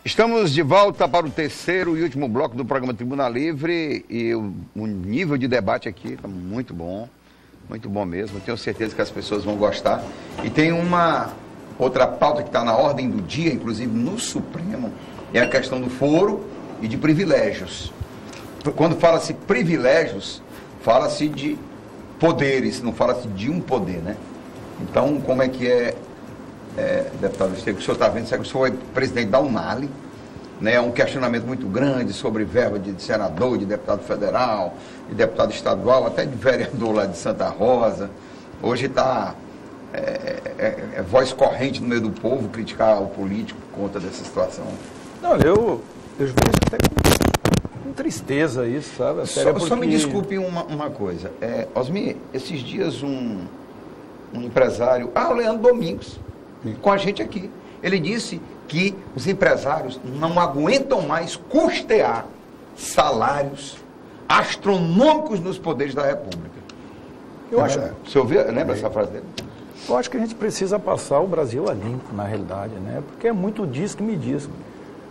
Estamos de volta para o terceiro e último bloco do programa Tribuna Livre e o nível de debate aqui está muito bom mesmo. Tenho certeza que as pessoas vão gostar. E tem uma outra pauta que está na ordem do dia, inclusive no Supremo, é a questão do foro e de privilégios. Quando fala-se privilégios, fala-se de poderes, não fala-se de um poder, né? Então, como é que deputado Estevão, o senhor está vendo, o senhor é presidente da UNALE, né? É um questionamento muito grande sobre verba de senador, de deputado federal, de deputado estadual, até de vereador lá de Santa Rosa. Hoje está voz corrente no meio do povo criticar o político por conta dessa situação. Não, eu vejo até com tristeza isso, sabe? Só me desculpe uma coisa. Osmir, esses dias um empresário, o Leandro Domingos, com a gente aqui, ele disse que os empresários não aguentam mais custear salários astronômicos nos poderes da República. O senhor lembra essa frase dele? Eu acho que a gente precisa passar o Brasil a limpo, na realidade, né? Porque é muito diz que me diz.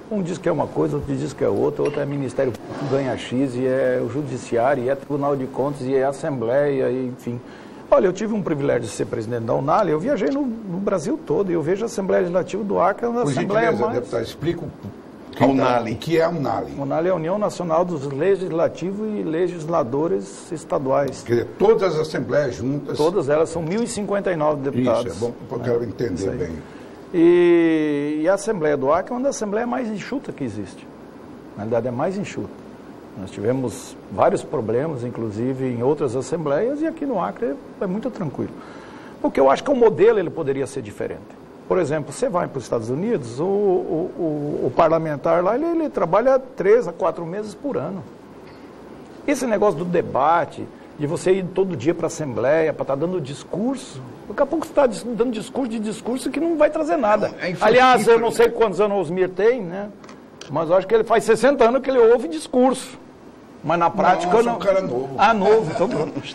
Um diz que é uma coisa, outro diz que é outra, outro é Ministério Público, ganha X, e é o Judiciário, e é Tribunal de Contas, e é Assembleia, e, enfim. Olha, eu tive um privilégio de ser presidente da UNALE, eu viajei no Brasil todo, e eu vejo a Assembleia Legislativa do Acre, uma Assembleia mais... Deputado, explica UNALE. O que é a UNALE? UNALE é a União Nacional dos Legislativos e Legisladores Estaduais. Quer dizer, todas as assembleias juntas... Todas elas, são 1.059 deputados. Isso, é bom, porque eu quero entender bem. E a Assembleia do Acre é uma das assembleias mais enxutas que existe. Na realidade, é mais enxuta. Nós tivemos vários problemas, inclusive em outras assembleias, e aqui no Acre é muito tranquilo. Porque eu acho que o modelo ele poderia ser diferente. Por exemplo, você vai para os Estados Unidos, o parlamentar lá, ele trabalha 3 a 4 meses por ano. Esse negócio do debate, de você ir todo dia para a Assembleia, para estar dando discurso, daqui a pouco você está dando discurso que não vai trazer nada. Aliás, eu não sei quantos anos o Osmir tem, né? Mas eu acho que ele faz 60 anos que ele ouve discurso. Mas na prática não. Um cara novo. Novo.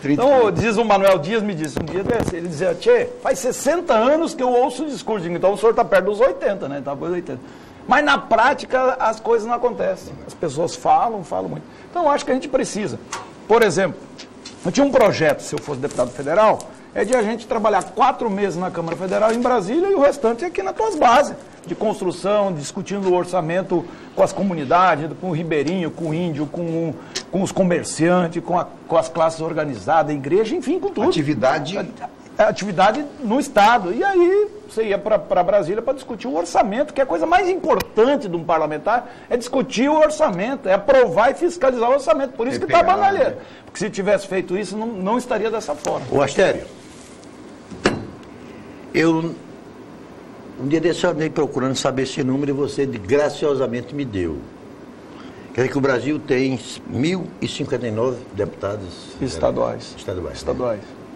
Então, diz o Manuel Dias, me disse um dia desse, ele dizia, Tchê, faz 60 anos que eu ouço o discurso. Então o senhor está perto dos 80, né? Tá perto dos 80. Mas na prática as coisas não acontecem. As pessoas falam muito. Então eu acho que a gente precisa. Por exemplo, eu tinha um projeto, se eu fosse deputado federal, é de a gente trabalhar 4 meses na Câmara Federal em Brasília e o restante aqui nas tuas bases de construção, discutindo o orçamento com as comunidades, com o ribeirinho, com o índio, com os comerciantes, com as classes organizadas, a igreja, enfim, com tudo. Atividade no Estado. E aí você ia para Brasília para discutir o orçamento, que é a coisa mais importante de um parlamentar, é discutir o orçamento, é aprovar e fiscalizar o orçamento. Por isso que está banalheiro. Porque se tivesse feito isso, não estaria dessa forma. Ô Astério, um dia desse eu andei procurando saber esse número e você graciosamente me deu. Quer dizer que o Brasil tem 1.059 deputados estaduais.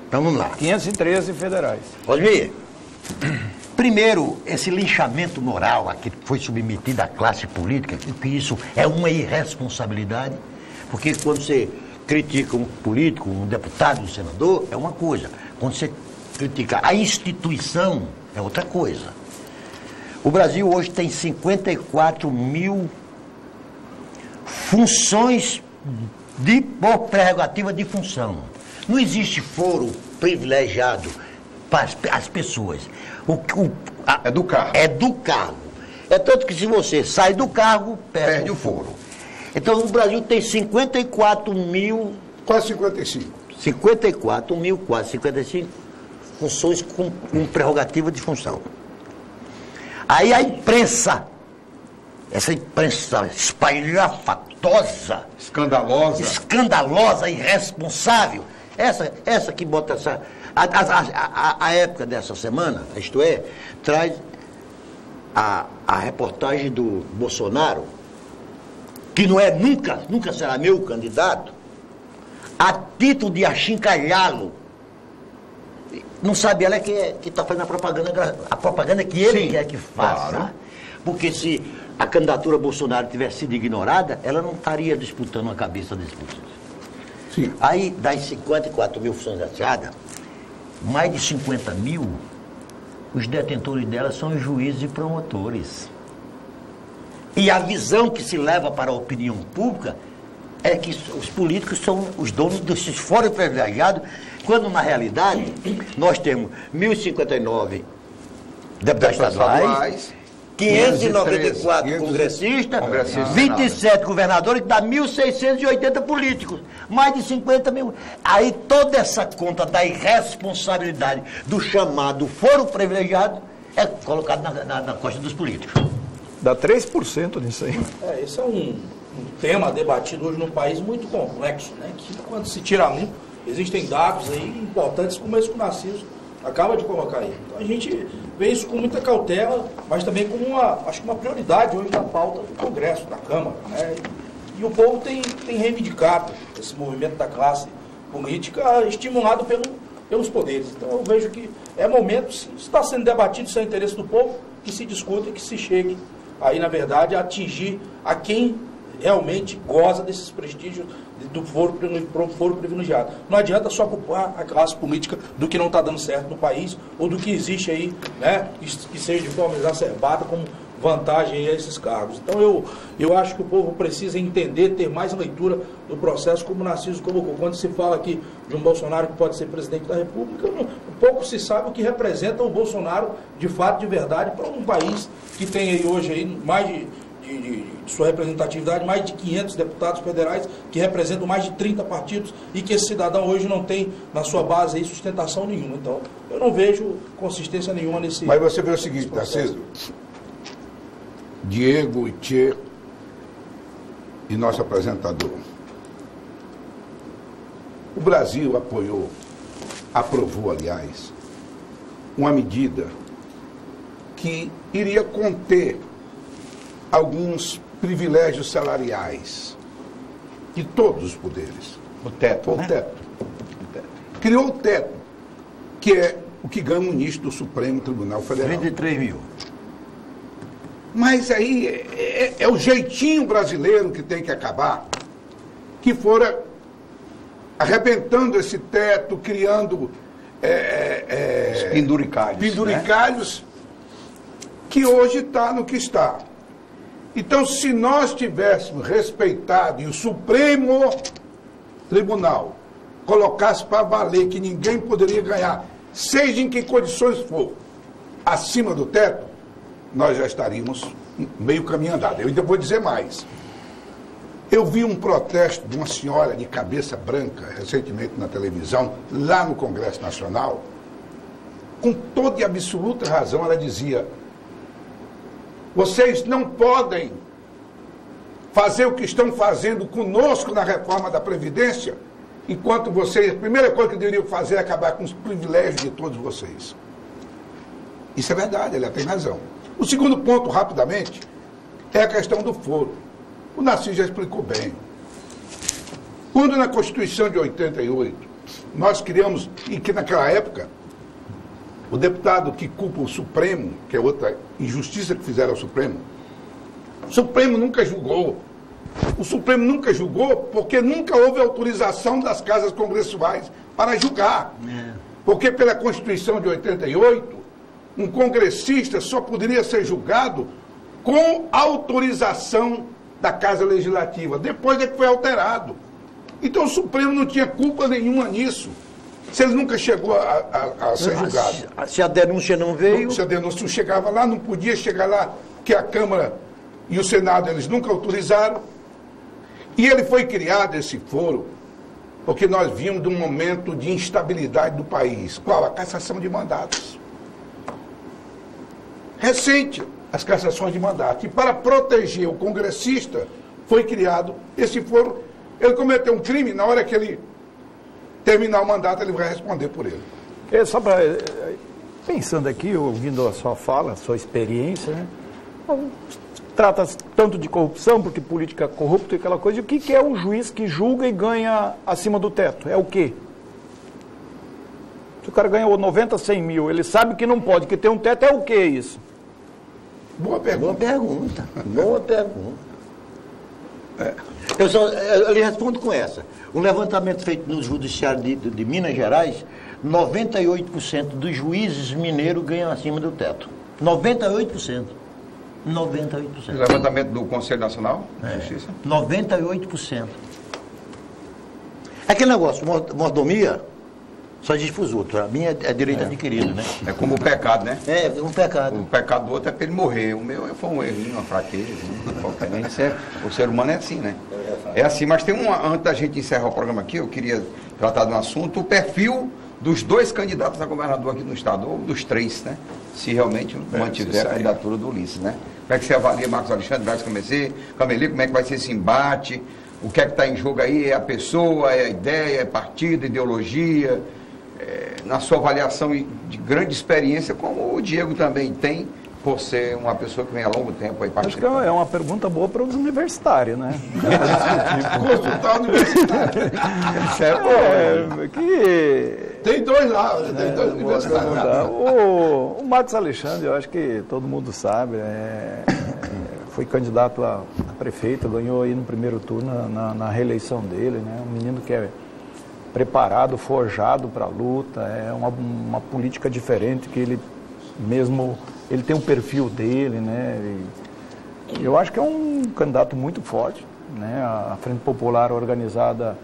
Então vamos lá. 513 federais. Osmir, primeiro, esse linchamento moral a que foi submetido à classe política, que isso é uma irresponsabilidade, porque quando você critica um político, um deputado, um senador, é uma coisa. Quando você critica a instituição, é outra coisa. O Brasil hoje tem 54 mil funções por prerrogativa de função. Não existe foro privilegiado para as pessoas. É do cargo. É do cargo. É tanto que se você sai do cargo, perde o foro. Então o Brasil tem 54 mil... Quase 55. 54 mil, quase 55 funções com prerrogativa de função. Aí a imprensa, essa imprensa espalhafatosa, escandalosa, irresponsável, essa que bota essa... A época dessa semana, isto é, traz a reportagem do Bolsonaro, que não é nunca será meu candidato, a título de achincalhá-lo. Não sabe ela que está fazendo a propaganda que ele quer que faça. Claro. Porque se a candidatura Bolsonaro tivesse sido ignorada, ela não estaria disputando a cabeça das pessoas. Sim. Aí, das 54 mil funções achadas, mais de 50 mil, os detentores delas são os juízes e promotores. E a visão que se leva para a opinião pública é que os políticos são os donos desses fóruns privilegiados, quando na realidade nós temos 1.059 deputados estaduais, 594 congressistas, 27 governadores, que dá 1.680 políticos, mais de 50 mil. Aí toda essa conta da irresponsabilidade do chamado foro privilegiado é colocada na costa dos políticos. Dá 3% nisso aí. Esse é um tema debatido hoje num país muito complexo, né? Que quando se tira limpo, existem dados aí importantes, como esse que o Narciso acaba de colocar aí. Então a gente vê isso com muita cautela, mas também como uma prioridade hoje na pauta do Congresso, da Câmara, né? E o povo tem reivindicado esse movimento da classe política estimulado pelos poderes. Então eu vejo que é momento, se está sendo debatido, se é interesse do povo, que se discuta e que se chegue aí, na verdade, a atingir a quem realmente goza desses prestígios do foro privilegiado. Não adianta só culpar a classe política do que não está dando certo no país ou do que existe aí, né, que seja de forma exacerbada como vantagem a esses cargos. Então eu acho que o povo precisa entender, ter mais leitura do processo, como o Narciso colocou. Quando se fala aqui de um Bolsonaro que pode ser presidente da República, pouco se sabe o que representa o Bolsonaro de fato, de verdade, para um país que tem aí hoje aí mais de sua representatividade, mais de 500 deputados federais, que representam mais de 30 partidos, e que esse cidadão hoje não tem na sua base aí sustentação nenhuma. Então, eu não vejo consistência nenhuma nesse... Mas você vê o seguinte, Narciso, Diego, Tchê e nosso apresentador. O Brasil aprovou, aliás, uma medida que iria conter alguns privilégios salariais de todos os poderes. O teto, né? O teto. Criou o teto, que é o que ganha o ministro do Supremo Tribunal Federal. 33 mil. Mas aí é o jeitinho brasileiro que tem que acabar, que fora arrebentando esse teto, criando penduricalhos, né? Que hoje está no que está. Então, se nós tivéssemos respeitado e o Supremo Tribunal colocasse para valer que ninguém poderia ganhar, seja em que condições for, acima do teto, nós já estaríamos meio caminho andado. Eu ainda vou dizer mais. Eu vi um protesto de uma senhora de cabeça branca, recentemente na televisão, lá no Congresso Nacional. Com toda e absoluta razão, ela dizia: vocês não podem fazer o que estão fazendo conosco na reforma da Previdência, enquanto vocês, a primeira coisa que deveriam fazer é acabar com os privilégios de todos vocês. Isso é verdade, ela tem razão. O segundo ponto, rapidamente, é a questão do foro. O Narciso já explicou bem. Quando na Constituição de 88, nós criamos, e que naquela época, o deputado que culpa o Supremo, que é outra injustiça que fizeram ao Supremo, o Supremo nunca julgou. O Supremo nunca julgou porque nunca houve autorização das casas congressuais para julgar. Porque pela Constituição de 88, um congressista só poderia ser julgado com autorização da Casa Legislativa. Depois é que foi alterado. Então o Supremo não tinha culpa nenhuma nisso. Se ele nunca chegou a ser julgado. Se a denúncia não veio... Se a denúncia não chegava lá, não podia chegar lá, que a Câmara e o Senado, eles nunca autorizaram. E ele foi criado, esse foro, porque nós vimos de um momento de instabilidade do país. Qual? A cassação de mandatos. Recente, as cassações de mandato. E para proteger o congressista, foi criado esse foro. Ele cometeu um crime, na hora que ele terminar o mandato, ele vai responder por ele. Só para... Pensando aqui, ouvindo a sua fala, a sua experiência, né? Trata tanto de corrupção, porque política é corrupta e aquela coisa. E o que é um juiz que julga e ganha acima do teto? É o quê? Se o cara ganhou 90, 100 mil, ele sabe que não pode, que tem um teto, é o quê isso? Boa pergunta. Boa pergunta. Boa pergunta. Eu lhe respondo com essa. Um levantamento feito no Judiciário de Minas Gerais, 98% dos juízes mineiros ganham acima do teto. 98%. 98%. Levantamento do Conselho Nacional de Justiça? 98%. Aquele negócio, mordomia, só existe para os outros. A minha é direito adquirido, né? É como o pecado, né? É um pecado. O pecado do outro é para ele morrer. O meu foi um errinho, uma fraqueza. O ser humano é assim, né? É assim, mas tem antes da gente encerrar o programa aqui, eu queria tratar de um assunto, o perfil dos 2 candidatos a governador aqui no estado, ou dos 3, né? Se realmente mantiver a candidatura do Ulisses, né? Como é que você avalia Marcos Alexandre, Vargas Cameli, como é que vai ser esse embate? O que é que está em jogo aí? É a pessoa, é a ideia, é partido, ideologia? Na sua avaliação de grande experiência, como o Diego também tem, por ser uma pessoa que vem há longo tempo aí participando. Acho que é uma pergunta boa para os universitários, né? Consultar o universitário. Tem 2 lá, tem 2 universitários lá. O Marcos Alexandre, eu acho que todo mundo sabe, foi candidato a prefeito, ganhou aí no primeiro turno na reeleição dele, né? Um menino que é preparado, forjado para a luta, é uma política diferente que ele tem um perfil dele, né? E eu acho que é um candidato muito forte, né? A Frente Popular organizada,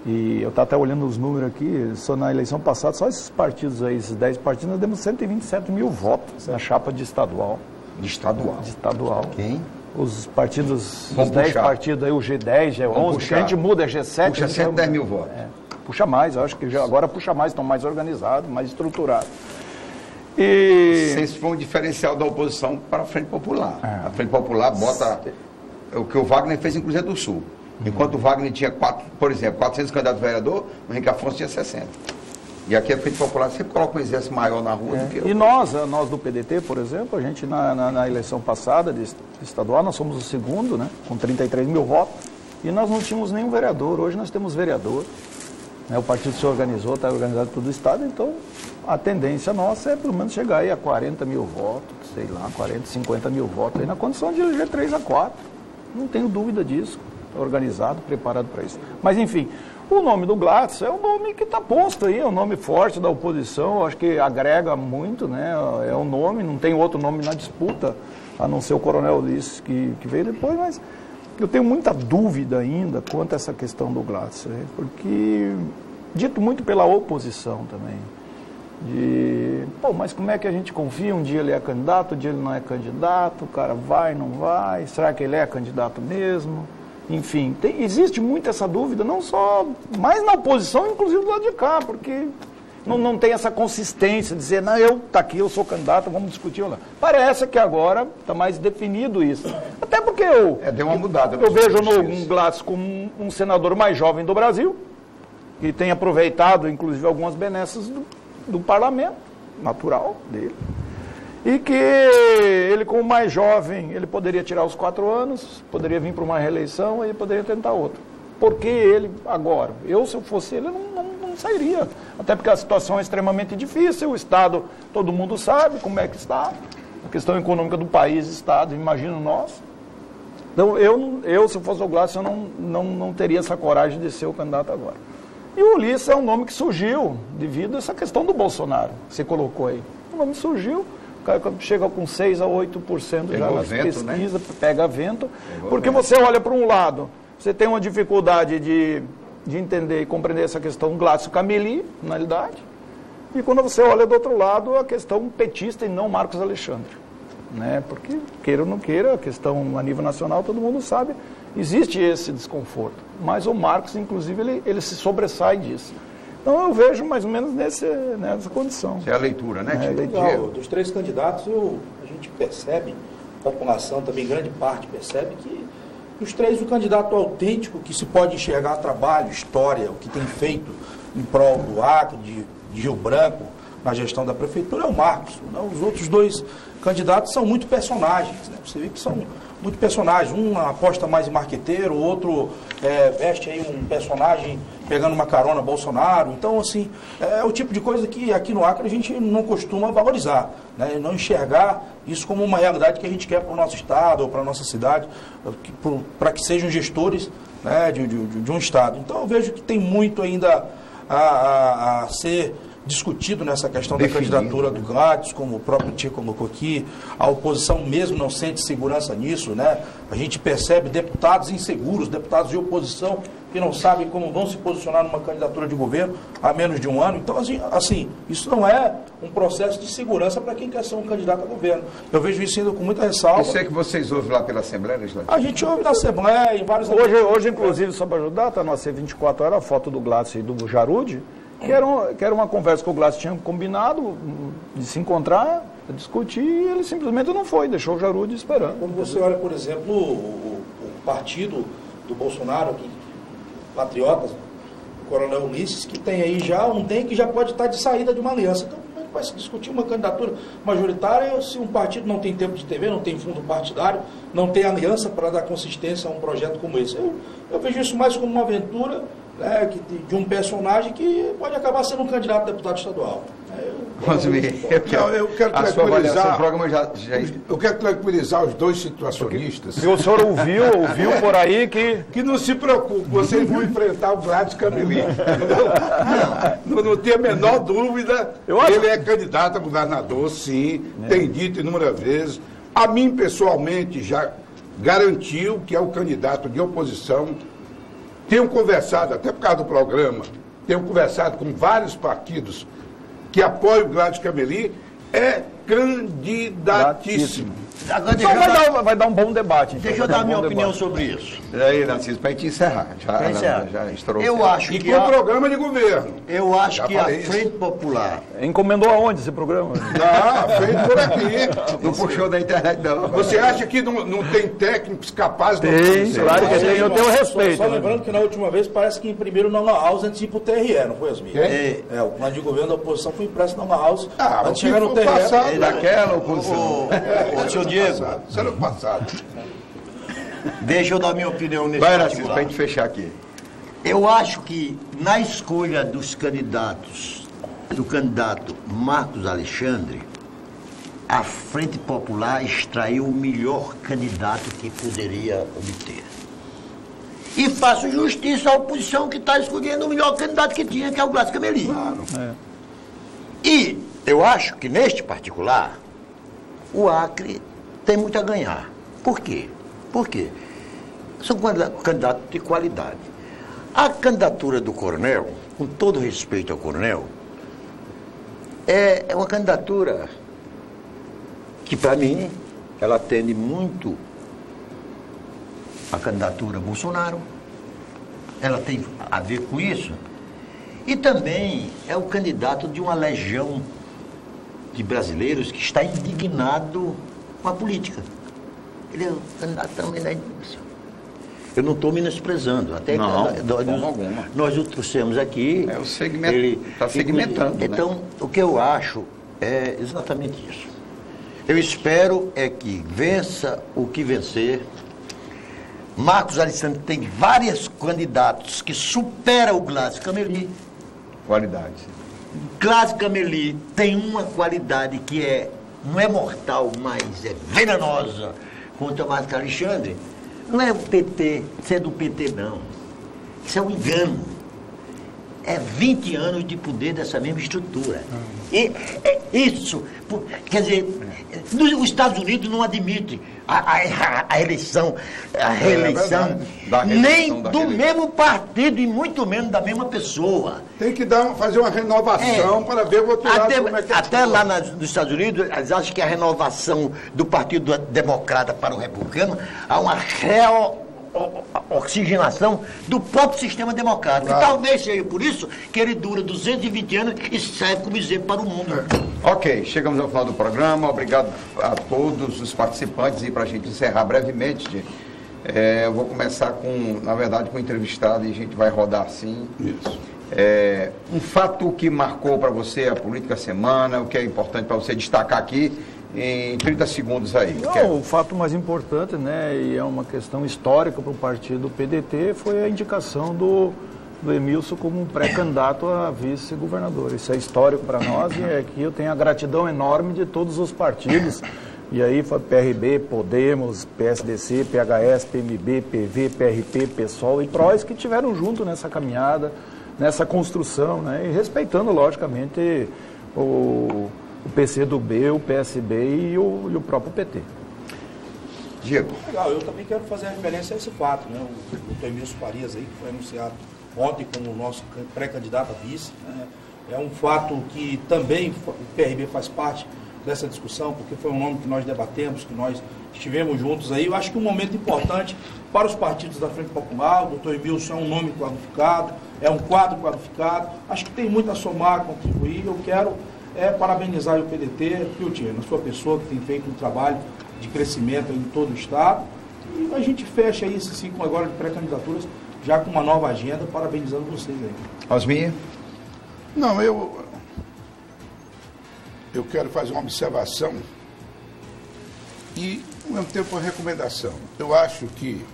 e eu estava até olhando os números aqui, só na eleição passada, só esses partidos aí, esses 10 partidos, nós demos 127 mil votos na chapa de estadual. De estadual? De estadual. Quem? Os partidos, os 10 partidos aí, o G10, G11, a gente muda, é G7. Puxa 110 mil votos. Puxa mais, eu acho que agora puxa mais, estão mais organizados, mais estruturados. E... Esse foi um diferencial da oposição para a Frente Popular. A Frente Popular bota o que o Wagner fez em Cruzeiro do Sul. Enquanto o Wagner tinha, por exemplo, 400 candidatos a vereador, o Henrique Afonso tinha 60. E aqui a Frente Popular sempre coloca um exército maior na rua do que eu. E nós do PDT, por exemplo, a gente na eleição passada de estadual, nós somos o segundo, né, com 33 mil votos, e nós não tínhamos nenhum vereador. Hoje nós temos vereador. O partido se organizou, está organizado todo o estado, então a tendência nossa é pelo menos chegar aí a 40 mil votos, sei lá, 40, 50 mil votos, aí na condição de eleger 3 a 4. Não tenho dúvida disso. Está organizado, preparado para isso. Mas enfim, o nome do Gladys é um nome que está posto aí, é um nome forte da oposição, eu acho que agrega muito, né? É um nome, não tem outro nome na disputa, a não ser o Coronel Ulisses que veio depois, mas eu tenho muita dúvida ainda quanto a essa questão do Gladys, porque dito muito pela oposição também, mas como é que a gente confia? Um dia ele é candidato, um dia ele não é candidato, o cara vai, não vai, será que ele é candidato mesmo? Enfim, existe muito essa dúvida, não só, mais na oposição, inclusive do lado de cá, porque não tem essa consistência de dizer, não, aqui, eu sou candidato, vamos discutir ou não. Parece que agora está mais definido isso. Até porque deu uma mudada. Eu vejo no Gladys como um senador mais jovem do Brasil, que tem aproveitado, inclusive, algumas benesses do parlamento, natural dele. E que ele, como mais jovem, ele poderia tirar os 4 anos, poderia vir para uma reeleição e poderia tentar outra. Por que ele agora? Se eu fosse ele, não sairia. Até porque a situação é extremamente difícil, o Estado, todo mundo sabe como é que está. A questão econômica do país, Estado, imagino nós. Então, se eu fosse o Gladys, eu não teria essa coragem de ser o candidato agora. E o Ulisses é um nome que surgiu devido a essa questão do Bolsonaro, que você colocou aí. O nome surgiu, o cara chega com 6 a 8% já nas pesquisas, né? Pega vento, porque você olha para um lado, você tem uma dificuldade de entender e compreender essa questão Gladys Cameli, na realidade, e quando você olha do outro lado, a questão petista e não Marcos Alexandre. Né? Porque, queira ou não queira, a questão a nível nacional, todo mundo sabe, existe esse desconforto. Mas o Marcos, inclusive, ele se sobressai disso. Então eu vejo mais ou menos nessa condição. Essa é a leitura, né? Dos 3 candidatos, a gente percebe, a população também, grande parte percebe que os 3, o candidato autêntico, que se pode enxergar trabalho, história, o que tem feito em prol do Acre, de Rio Branco, na gestão da prefeitura, é o Marcos. Os outros 2 candidatos são muito personagens, né? Você vê que são muito personagens. Um aposta mais em marqueteiro, o outro veste aí um personagem pegando uma carona Bolsonaro. Então, assim, é o tipo de coisa que aqui no Acre a gente não costuma valorizar, né? Não enxergar isso como uma realidade que a gente quer para o nosso estado ou para a nossa cidade, para que sejam gestores, né, de um estado. Então, eu vejo que tem muito ainda a ser discutido nessa questão da candidatura do Gladys, como o próprio Tio colocou aqui, a oposição mesmo não sente segurança nisso, né? A gente percebe deputados inseguros, deputados de oposição que não sabem como vão se posicionar numa candidatura de governo há menos de um ano. Então, assim, isso não é um processo de segurança para quem quer ser um candidato a governo. Eu vejo isso ainda com muita ressalva. Isso é que vocês ouvem lá pela Assembleia Legislativa? A gente ouve na Assembleia, em vários... Hoje, inclusive, só para ajudar, está no AC24 Horas, a foto do Gladys e do Jarude, que era uma conversa que o Gladys tinha combinado de se encontrar, discutir, e ele simplesmente não foi, deixou o Jarude esperando. Quando você olha, por exemplo, o partido do Bolsonaro, Patriotas, o Coronel Ulisses, que tem aí já um DEM que já pode estar de saída de uma aliança. Então, como é que vai se discutir uma candidatura majoritária se um partido não tem tempo de TV, não tem fundo partidário, não tem aliança para dar consistência a um projeto como esse? Eu vejo isso mais como uma aventura, né, de um personagem que pode acabar sendo um candidato a deputado estadual. Eu quero tranquilizar. Eu quero tranquilizar os dois situacionistas. E o senhor ouviu por aí que não se preocupe, vocês vão enfrentar o Gladys Cameli. Não tem a menor dúvida. Ele é candidato a governador, sim, tem dito inúmeras vezes. A mim, pessoalmente, já garantiu que é o candidato de oposição. Tenho conversado, até por causa do programa, tenho conversado com vários partidos que apoiam o Gladys Cameli, é candidatíssimo. Então vai dar um bom debate. Deixa eu dar minha opinião sobre isso. E aí, Narciso, para a gente encerrar. Já estourou. Eu acho e que com o programa de governo. Eu acho que a Frente Popular... Encomendou aonde esse programa? Feito por aqui. Não puxou da internet, não. Você acha que não tem técnicos capazes de... Tem, claro que tem. Eu tenho respeito. Só lembrando que na última vez parece que imprimiram na Lan House antes de ir para o TRE, não foi, Asmir? O plano de governo da oposição foi impresso na Lan House antes de chegar no TRE. Daquela oposição. Seu Diego, ano passado. Deixa eu dar minha opinião nesse Vai, Narciso, para a gente fechar aqui. Eu acho que na escolha dos candidatos, do candidato Marcos Alexandre, a Frente Popular extraiu o melhor candidato que poderia obter. E faço justiça à oposição que está escolhendo o melhor candidato que tinha, que é o Gladys Cameli. Claro. E eu acho que neste particular, o Acre tem muito a ganhar. Por quê? Porque são candidatos de qualidade. A candidatura do Coronel, com todo respeito ao Coronel, é uma candidatura que, para mim, ela atende muito a candidatura Bolsonaro. Ela tem a ver com isso. E também é o candidato de uma legião de brasileiros que está indignado com a política. Ele é o candidato também da indignação. Eu não estou menosprezando. Até não, nós o trouxemos aqui. É o segmento. Ele está segmentando. Então, né? O que eu acho é exatamente isso. Eu espero é que vença o que vencer. Marcos Alexandre tem vários candidatos que superam o Gladys Cameli. Qualidade. Gladys Cameli tem uma qualidade que não é mortal, mas é venenosa contra Marcos Alexandre. Não é o PT, isso é do PT não. Isso é um engano. É 20 anos de poder dessa mesma estrutura. E isso, quer dizer, os Estados Unidos não admitem a reeleição nem do mesmo partido e muito menos da mesma pessoa. Tem que fazer uma renovação para ver o outro lado como é que até lá nos Estados Unidos, eles acham que a renovação do Partido Democrata para o Republicano há uma oxigenação do próprio sistema democrático. Claro. E talvez seja por isso que ele dura 220 anos e serve como exemplo para o mundo. Ok, chegamos ao final do programa. Obrigado a todos os participantes. E para a gente encerrar brevemente, eu vou começar na verdade, com o entrevistado e a gente vai rodar assim. Isso. Um fato que marcou para você a política semana, o que é importante para você destacar aqui em 30 segundos aí. Não, o fato mais importante, né, e é uma questão histórica para o partido PDT, foi a indicação do Emilson como um pré-candidato a vice-governador. Isso é histórico para nós e aqui eu tenho a gratidão enorme de todos os partidos. E aí foi PRB, Podemos, PSDC, PHS, PMB, PV, PRP, PSOL e PROS que tiveram junto nessa caminhada. nessa construção, né? E respeitando, logicamente, o PCdoB, o PSB e o próprio PT. Diego. Legal, eu também quero fazer referência a esse fato, né? O Dr. Emílio Farias aí, que foi anunciado ontem como nosso pré-candidato a vice, né? É um fato que também o PRB faz parte dessa discussão, porque foi um nome que nós debatemos, que nós estivemos juntos aí. Eu acho que um momento importante para os partidos da Frente Popular. O doutor Emilson é um nome qualificado, é um quadro qualificado. Acho que tem muito a somar, a contribuir. Eu quero parabenizar o PDT, Piltinho, na sua pessoa, que tem feito um trabalho de crescimento em todo o Estado. E a gente fecha aí esse ciclo agora de pré-candidaturas, já com uma nova agenda, parabenizando vocês aí. Osmir? Não, eu quero fazer uma observação e, ao mesmo tempo, uma recomendação. Eu acho que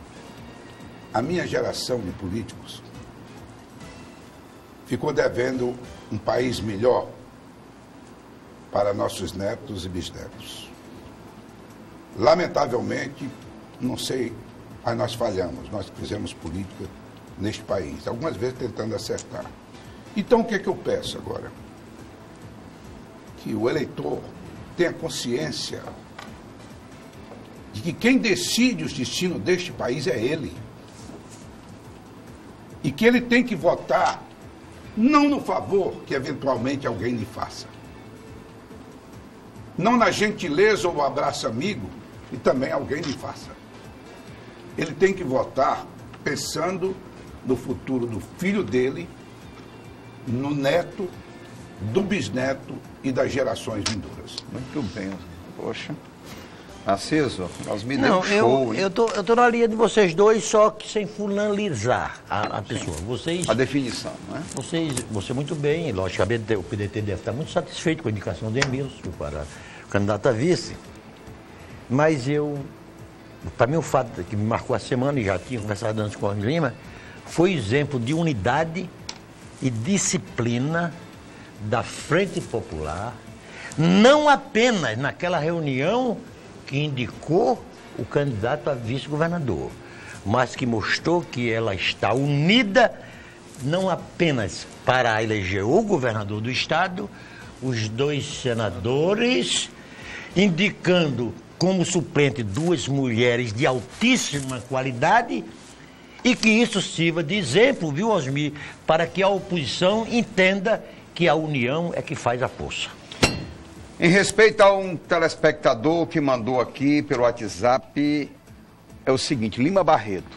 a minha geração de políticos ficou devendo um país melhor para nossos netos e bisnetos. Lamentavelmente, não sei, mas nós falhamos, nós fizemos política neste país, algumas vezes tentando acertar. Então, o que é que eu peço agora? Que o eleitor tenha consciência de que quem decide os destinos deste país é ele. E que ele tem que votar não no favor que eventualmente alguém lhe faça. Não na gentileza ou no abraço amigo que também alguém lhe faça. Ele tem que votar pensando no futuro do filho dele, no neto, do bisneto e das gerações vindouras. Muito bem. Poxa. Narciso, nós me deu Não, um show, eu tô na linha de vocês dois, só que sem fulanizar a pessoa. Vocês, a definição, não é? você muito bem, logicamente o PDT deve estar muito satisfeito com a indicação de Emílio para o candidato a vice, mas para mim o fato que me marcou a semana, e já tinha conversado antes com o Lima, foi exemplo de unidade e disciplina da Frente Popular, não apenas naquela reunião que indicou o candidato a vice-governador, mas que mostrou que ela está unida não apenas para eleger o governador do estado, os dois senadores, indicando como suplente duas mulheres de altíssima qualidade, e que isso sirva de exemplo, viu, Osmir, para que a oposição entenda que a união é que faz a força. Em respeito a um telespectador que mandou aqui pelo WhatsApp, é o seguinte: Lima Barreto,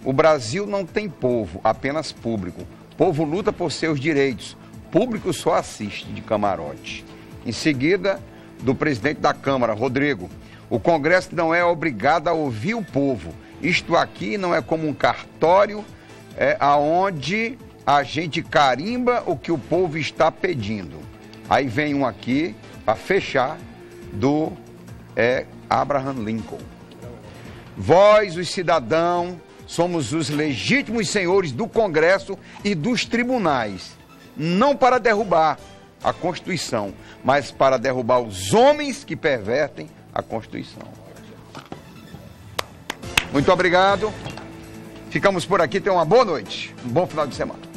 o Brasil não tem povo, apenas público. Povo luta por seus direitos, público só assiste de camarote. Em seguida, do presidente da Câmara, Rodrigo, o Congresso não é obrigado a ouvir o povo. Isto aqui não é como um cartório aonde a gente carimba o que o povo está pedindo. Aí vem um aqui, para fechar, do Abraham Lincoln. Vós, os cidadãos, somos os legítimos senhores do Congresso e dos tribunais, não para derrubar a Constituição, mas para derrubar os homens que pervertem a Constituição. Muito obrigado. Ficamos por aqui. Tenham uma boa noite. Um bom final de semana.